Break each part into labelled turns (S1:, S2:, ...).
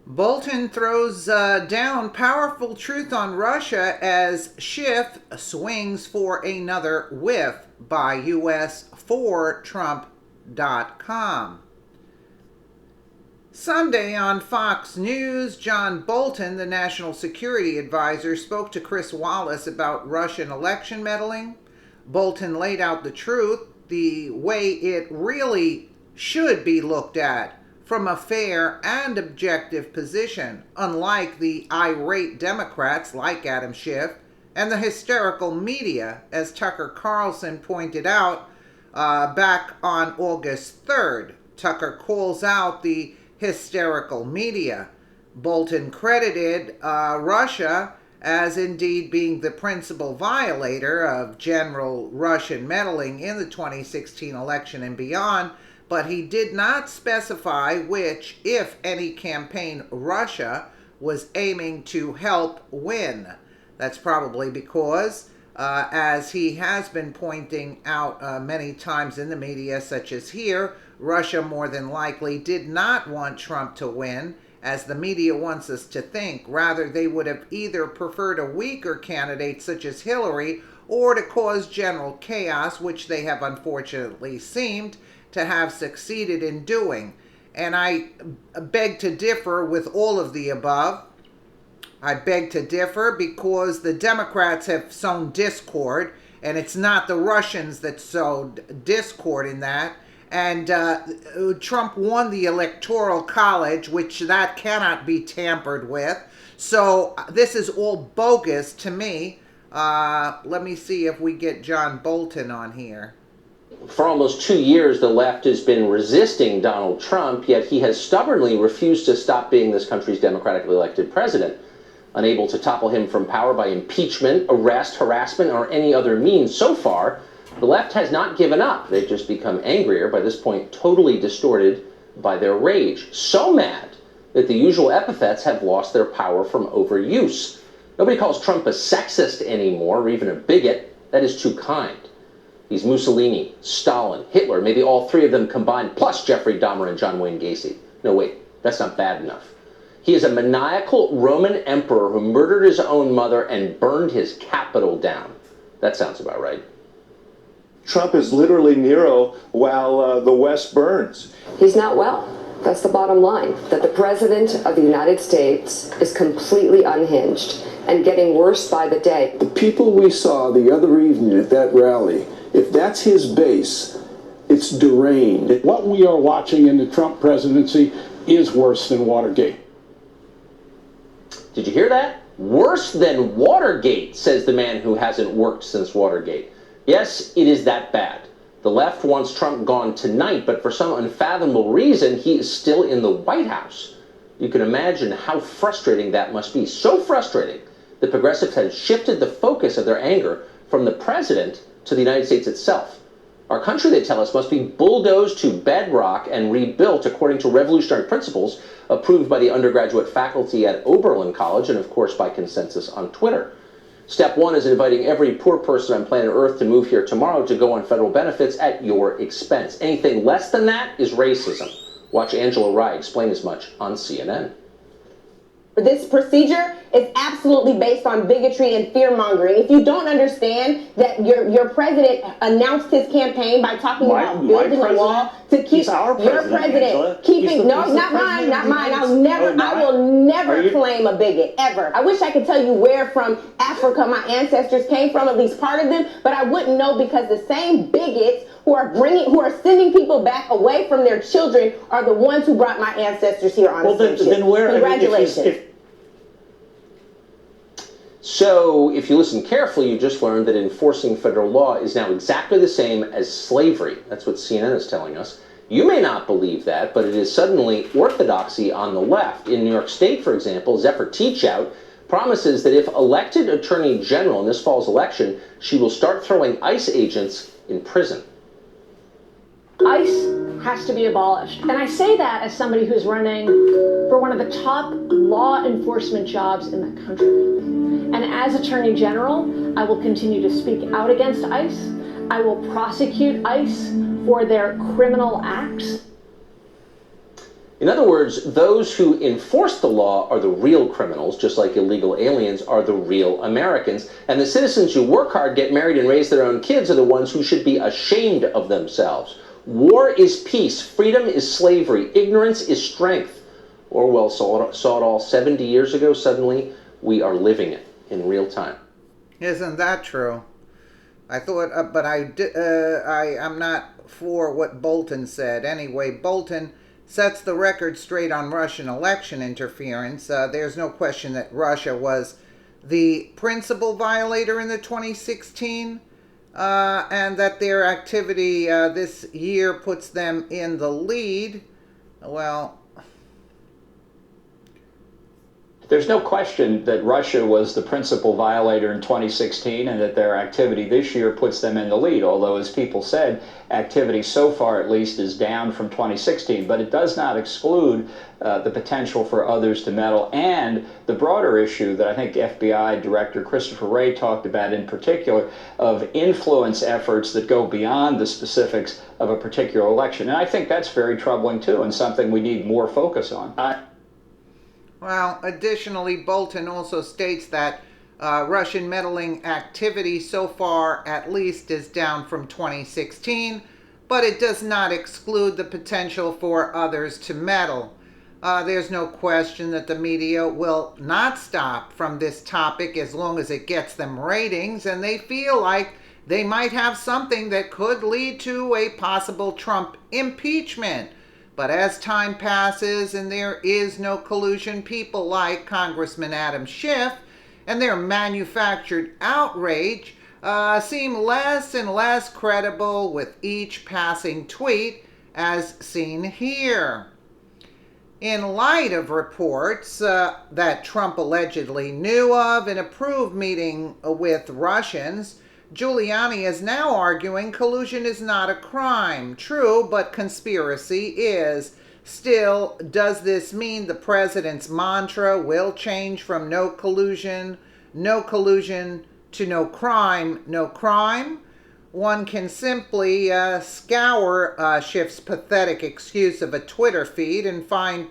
S1: Bolton throws down powerful truth on Russia as Schiff swings for another whiff by US for Trump.com. Sunday on Fox News, John Bolton, the national security advisor, spoke to Chris Wallace about Russian election meddling. Bolton laid out the truth, the way it really should be looked at, from a fair and objective position, unlike the irate Democrats like Adam Schiff and the hysterical media, as Tucker Carlson pointed out back on August 3rd. Tucker calls out the hysterical media. Bolton credited Russia as indeed being the principal violator of general Russian meddling in the 2016 election and beyond, but he did not specify which, if any, campaign Russia was aiming to help win. That's probably because, as he has been pointing out many times in the media, such as here, Russia more than likely did not want Trump to win, as the media wants us to think. Rather, they would have either preferred a weaker candidate such as Hillary or to cause general chaos, which they have unfortunately seemed to have succeeded in doing. And I beg to differ with all of the above. I beg to differ because the Democrats have sown discord, and it's not the Russians that sowed discord in that. And Trump won the Electoral College, which that cannot be tampered with. So this is all bogus to me. Let me see if we get John Bolton on here.
S2: For almost 2 years, the left has been resisting Donald Trump, yet he has stubbornly refused to stop being this country's democratically elected president. Unable to topple him from power by impeachment, arrest, harassment, or any other means so far, the left has not given up. They've just become angrier, by this point totally distorted by their rage. So mad that the usual epithets have lost their power from overuse. Nobody calls Trump a sexist anymore, or even a bigot. That is too kind. He's Mussolini, Stalin, Hitler, maybe all three of them combined, plus Jeffrey Dahmer and John Wayne Gacy. No, wait, that's not bad enough. He is a maniacal Roman emperor who murdered his own mother and burned his capital down. That sounds about right.
S3: Trump is literally Nero while the West burns.
S4: He's not well. That's the bottom line, that the President of the United States is completely unhinged and getting worse by the day.
S5: The people we saw the other evening at that rally, if that's his base, it's deranged.
S6: What we are watching in the Trump presidency is worse than Watergate.
S2: Did you hear that? Worse than Watergate, says the man who hasn't worked since Watergate. Yes, it is that bad. The left wants Trump gone tonight, but for some unfathomable reason, he is still in the White House. You can imagine how frustrating that must be. So frustrating that progressives have shifted the focus of their anger from the president to the United States itself. Our country, they tell us, must be bulldozed to bedrock and rebuilt according to revolutionary principles approved by the undergraduate faculty at Oberlin College and, of course, by consensus on Twitter. Step one is inviting every poor person on planet Earth to move here tomorrow to go on federal benefits at your expense. Anything less than that is racism. Watch Angela Rye explain as much on CNN.
S7: This procedure is absolutely based on bigotry and fear-mongering. If you don't understand that your president announced his campaign by talking about building a wall to keep your president keeping not mine. I will never claim a bigot ever. I wish I could tell you where from Africa my ancestors came from, at least part of them, but I wouldn't know because the same bigots who are sending people back away from their children are the ones who brought my ancestors here on ascension.
S2: Then where?
S7: Congratulations.
S2: So, if you listen carefully, you just learned that enforcing federal law is now exactly the same as slavery. That's what CNN is telling us. You may not believe that, but it is suddenly orthodoxy on the left. In New York State, for example, Zephyr Teachout promises that if elected attorney general in this fall's election, she will start throwing ICE agents in prison.
S8: ICE has to be abolished. And I say that as somebody who's running for one of the top law enforcement jobs in the country. And as Attorney General, I will continue to speak out against ICE. I will prosecute ICE for their criminal acts.
S2: In other words, those who enforce the law are the real criminals, just like illegal aliens are the real Americans. And the citizens who work hard, get married, and raise their own kids are the ones who should be ashamed of themselves. War is peace. Freedom is slavery. Ignorance is strength. Orwell saw it all 70 years ago. Suddenly, we are living it in real time.
S1: Isn't that true? I thought, but I'm not for what Bolton said. Anyway, Bolton sets the record straight on Russian election interference. There's no question that Russia was the principal violator in the 2016, and that their activity this year puts them in the lead. Well,
S9: there's no question that Russia was the principal violator in 2016 and that their activity this year puts them in the lead, although, as people said, activity so far at least is down from 2016. But it does not exclude the potential for others to meddle, and the broader issue that I think FBI Director Christopher Wray talked about in particular of influence efforts that go beyond the specifics of a particular election. And I think that's very troubling too, and something we need more focus on.
S1: Well, additionally, Bolton also states that Russian meddling activity so far, at least, is down from 2016, but it does not exclude the potential for others to meddle. There's no question that the media will not stop from this topic as long as it gets them ratings, and they feel like they might have something that could lead to a possible Trump impeachment. But as time passes and there is no collusion, people like Congressman Adam Schiff and their manufactured outrage seem less and less credible with each passing tweet, as seen here. In light of reports that Trump allegedly knew of and approved meeting with Russians, Giuliani is now arguing collusion is not a crime. True, but conspiracy is. Still, does this mean the president's mantra will change from no collusion to no crime, no crime? One can simply scour Schiff's pathetic excuse of a Twitter feed and find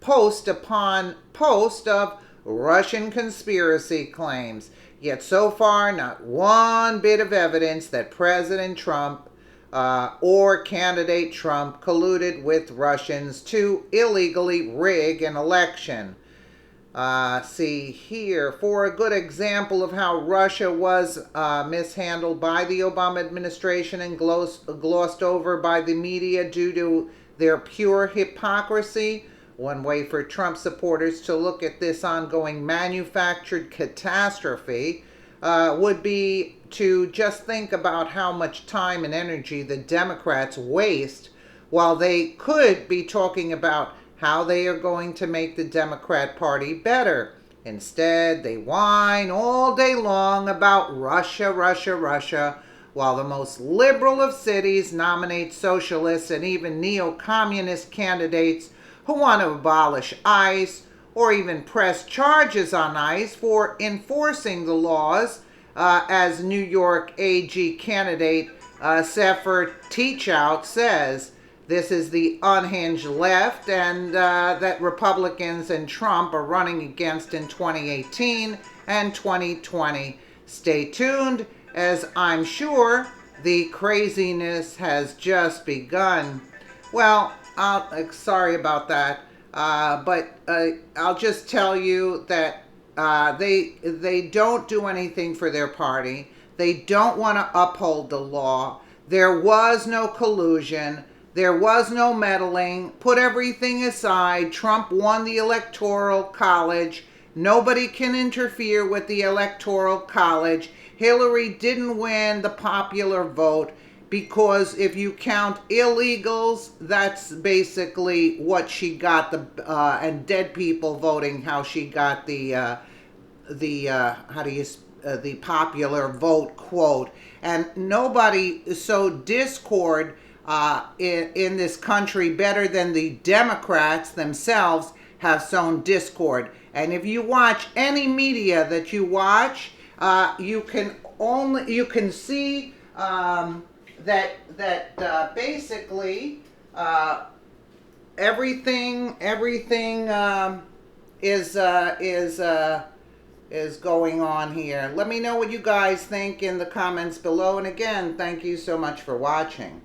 S1: post upon post of Russian conspiracy claims. Yet so far, not one bit of evidence that President Trump or candidate Trump colluded with Russians to illegally rig an election. See here, for a good example of how Russia was mishandled by the Obama administration and glossed over by the media due to their pure hypocrisy. One way for Trump supporters to look at this ongoing manufactured catastrophe would be to just think about how much time and energy the Democrats waste while they could be talking about how they are going to make the Democrat Party better. Instead, they whine all day long about Russia, Russia, Russia, while the most liberal of cities nominate socialists and even neo-communist candidates who want to abolish ICE or even press charges on ICE for enforcing the laws, as New York AG candidate Sefer Teachout says. This is the unhinged left, and that Republicans and Trump are running against in 2018 and 2020. Stay tuned, as I'm sure the craziness has just begun. Well, sorry about that, but I'll just tell you that they don't do anything for their party. They don't want to uphold the law. There was no collusion. There was no meddling. Put everything aside. Trump won the Electoral College. Nobody can interfere with the Electoral College. Hillary didn't win the popular vote because if you count illegals, that's basically what she got, and dead people voting, how she got the popular vote quote. And nobody sowed discord in this country better than the Democrats themselves have sown discord. And if you watch any media that you watch, you can see that basically everything is going on here. Let me know what you guys think in the comments below. And again, thank you so much for watching.